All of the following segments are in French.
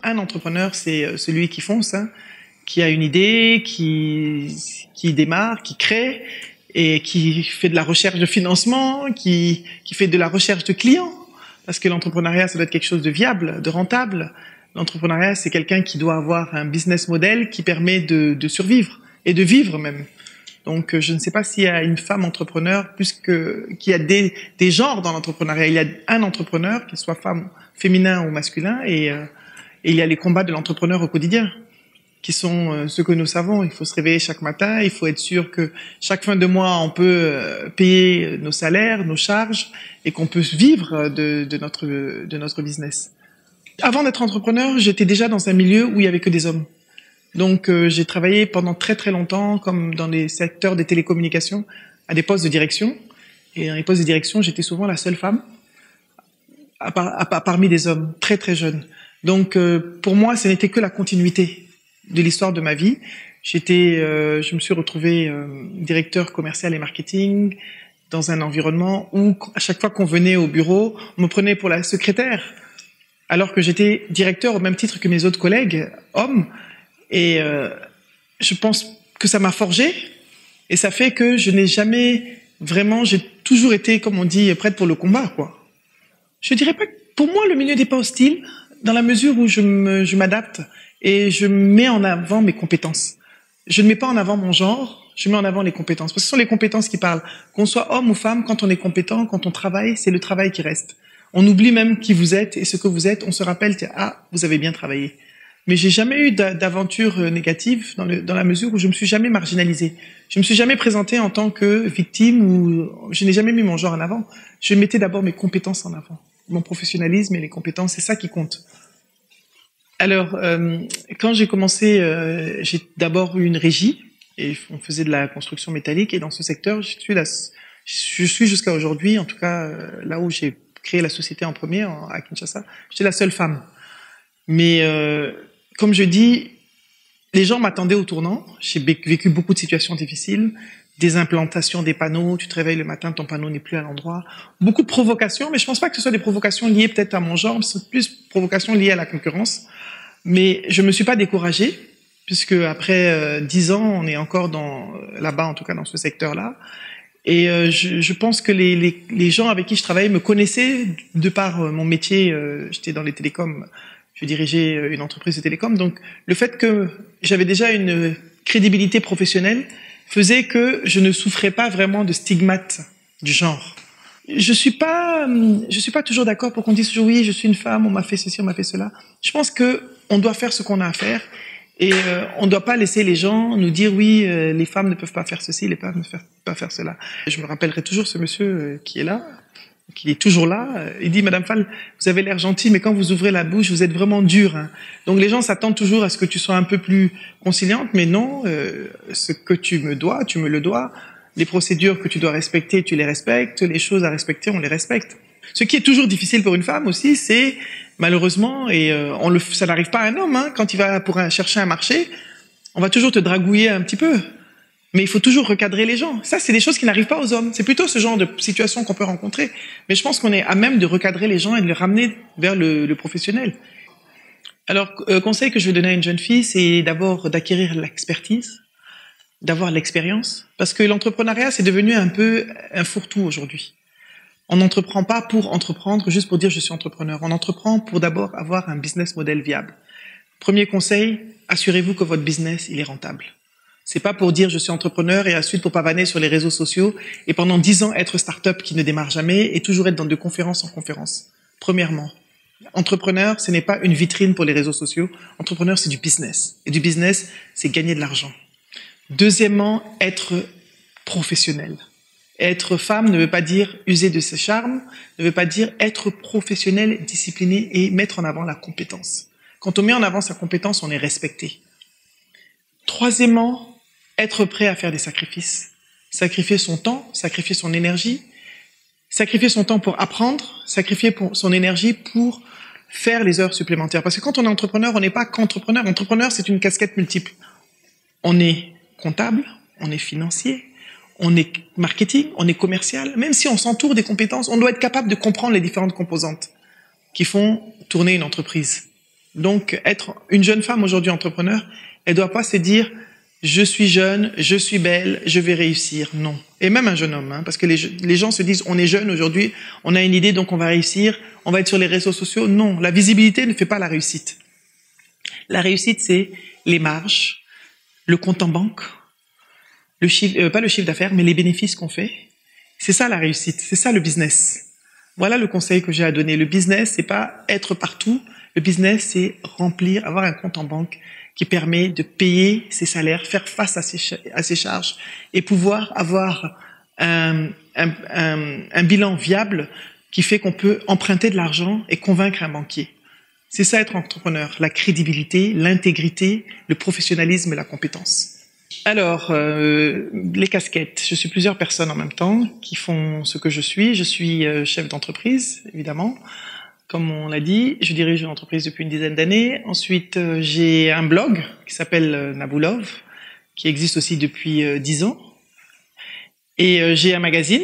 Un entrepreneur, c'est celui qui fonce, hein, qui a une idée, qui démarre, qui crée et qui fait de la recherche de financement, qui fait de la recherche de clients. Parce que l'entrepreneuriat, ça doit être quelque chose de viable, de rentable. L'entrepreneuriat, c'est quelqu'un qui doit avoir un business model qui permet de survivre et de vivre même. Donc, je ne sais pas s'il y a une femme entrepreneur qu'il y a des genres dans l'entrepreneuriat. Il y a un entrepreneur, qu'il soit féminin ou masculin, et il y a les combats de l'entrepreneur au quotidien, qui sont ceux que nous savons. Il faut se réveiller chaque matin, il faut être sûr que chaque fin de mois, on peut payer nos salaires, nos charges, et qu'on peut vivre de notre business. Avant d'être entrepreneur, j'étais déjà dans un milieu où il y avait que des hommes. Donc, j'ai travaillé pendant très très longtemps, comme dans les secteurs des télécommunications, à des postes de direction. Et dans les postes de direction, j'étais souvent la seule femme parmi des hommes très très jeunes. Donc, pour moi, ce n'était que la continuité de l'histoire de ma vie. Je me suis retrouvé directeur commercial et marketing dans un environnement où, à chaque fois qu'on venait au bureau, on me prenait pour la secrétaire, alors que j'étais directeur au même titre que mes autres collègues, hommes. Et je pense que ça m'a forgé, et ça fait que je n'ai jamais vraiment, j'ai toujours été, comme on dit, prête pour le combat, quoi. Je dirais pas que pour moi le milieu n'est pas hostile, dans la mesure où je m'adapte et je mets en avant mes compétences. Je ne mets pas en avant mon genre, je mets en avant les compétences. Parce que ce sont les compétences qui parlent. Qu'on soit homme ou femme, quand on est compétent, quand on travaille, c'est le travail qui reste. On oublie même qui vous êtes et ce que vous êtes. On se rappelle, ah, vous avez bien travaillé. Mais j'ai jamais eu d'aventure négative dans la mesure où je me suis jamais marginalisée. Je me suis jamais présentée en tant que victime ou je n'ai jamais mis mon genre en avant. Je mettais d'abord mes compétences en avant. Mon professionnalisme et les compétences, c'est ça qui compte. Alors, quand j'ai commencé, j'ai d'abord eu une régie et on faisait de la construction métallique, et dans ce secteur, je suis jusqu'à aujourd'hui, en tout cas là où j'ai créé la société en premier, à Kinshasa, j'étais la seule femme. Mais comme je dis, les gens m'attendaient au tournant. J'ai vécu beaucoup de situations difficiles, des implantations des panneaux, tu te réveilles le matin, ton panneau n'est plus à l'endroit. Beaucoup de provocations, mais je pense pas que ce soit des provocations liées peut-être à mon genre, c'est plus provocations liées à la concurrence. Mais je me suis pas découragée, puisque après 10 ans, on est encore là-bas, en tout cas dans ce secteur-là. Et je pense que les gens avec qui je travaillais me connaissaient de par mon métier. J'étais dans les télécoms, je dirigeais une entreprise de télécom. Donc le fait que j'avais déjà une crédibilité professionnelle faisait que je ne souffrais pas vraiment de stigmates du genre. Je suis pas toujours d'accord pour qu'on dise toujours oui, je suis une femme, on m'a fait ceci, on m'a fait cela. Je pense que on doit faire ce qu'on a à faire, et on ne doit pas laisser les gens nous dire oui, les femmes ne peuvent pas faire ceci, les femmes ne peuvent pas faire cela. Je me rappellerai toujours ce monsieur qui est là, qui est toujours là. Il dit, Madame Fall, vous avez l'air gentille, mais quand vous ouvrez la bouche, vous êtes vraiment dure. Hein. Donc les gens s'attendent toujours à ce que tu sois un peu plus conciliante, mais non, ce que tu me dois, tu me le dois. Les procédures que tu dois respecter, tu les respectes. Les choses à respecter, on les respecte. Ce qui est toujours difficile pour une femme aussi, c'est malheureusement, et ça n'arrive pas à un homme, hein, quand il va chercher un marché, on va toujours te dragouiller un petit peu. Mais il faut toujours recadrer les gens. Ça, c'est des choses qui n'arrivent pas aux hommes. C'est plutôt ce genre de situation qu'on peut rencontrer. Mais je pense qu'on est à même de recadrer les gens et de les ramener vers le professionnel. Alors, conseil que je vais donner à une jeune fille, c'est d'abord d'acquérir l'expertise, d'avoir l'expérience. Parce que l'entrepreneuriat, c'est devenu un peu un fourre-tout aujourd'hui. On n'entreprend pas pour entreprendre, juste pour dire je suis entrepreneur. On entreprend pour d'abord avoir un business model viable. Premier conseil, assurez-vous que votre business, il est rentable. C'est pas pour dire je suis entrepreneur et ensuite pour pavaner sur les réseaux sociaux et pendant 10 ans être start-up qui ne démarre jamais et toujours être dans de conférence en conférence. Premièrement, entrepreneur, ce n'est pas une vitrine pour les réseaux sociaux. Entrepreneur, c'est du business. Et du business, c'est gagner de l'argent. Deuxièmement, être professionnel. Être femme ne veut pas dire user de ses charmes, ne veut pas dire être professionnel, discipliné et mettre en avant la compétence. Quand on met en avant sa compétence, on est respecté. Troisièmement, être prêt à faire des sacrifices. Sacrifier son temps, sacrifier son énergie, sacrifier son temps pour apprendre, sacrifier son énergie pour faire les heures supplémentaires. Parce que quand on est entrepreneur, on n'est pas qu'entrepreneur. Entrepreneur, c'est une casquette multiple. On est comptable, on est financier, on est marketing, on est commercial. Même si on s'entoure des compétences, on doit être capable de comprendre les différentes composantes qui font tourner une entreprise. Donc, être une jeune femme aujourd'hui entrepreneur, elle doit pas se dire je suis jeune, je suis belle, je vais réussir. Non. Et même un jeune homme, hein, parce que les gens se disent on est jeune aujourd'hui, on a une idée donc on va réussir, on va être sur les réseaux sociaux. Non, la visibilité ne fait pas la réussite. La réussite, c'est les marges, le compte en banque, le chiffre, pas le chiffre d'affaires, mais les bénéfices qu'on fait. C'est ça la réussite, c'est ça le business. Voilà le conseil que j'ai à donner. Le business, c'est pas être partout. Le business, c'est remplir, avoir un compte en banque qui permet de payer ses salaires, faire face à ses charges et pouvoir avoir un bilan viable qui fait qu'on peut emprunter de l'argent et convaincre un banquier. C'est ça être entrepreneur, la crédibilité, l'intégrité, le professionnalisme et la compétence. Alors, les casquettes. Je suis plusieurs personnes en même temps qui font ce que je suis. Je suis chef d'entreprise, évidemment. Comme on l'a dit, je dirige une entreprise depuis une dizaine d'années. Ensuite, j'ai un blog qui s'appelle Naboulove, qui existe aussi depuis 10 ans. Et j'ai un magazine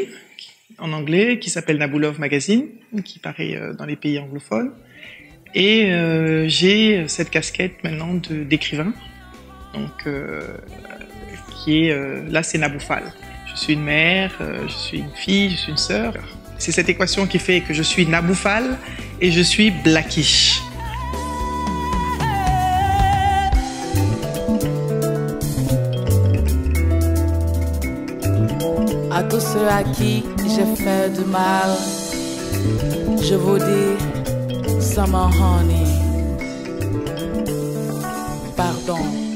en anglais qui s'appelle Naboulove Magazine, qui paraît dans les pays anglophones. Et j'ai cette casquette maintenant d'écrivain, donc qui est là, c'est Naboufal. Je suis une mère, je suis une fille, je suis une sœur. C'est cette équation qui fait que je suis Naboufal et je suis Blackish. À tous ceux à qui j'ai fait du mal, je vous dis, Summer Honey, pardon.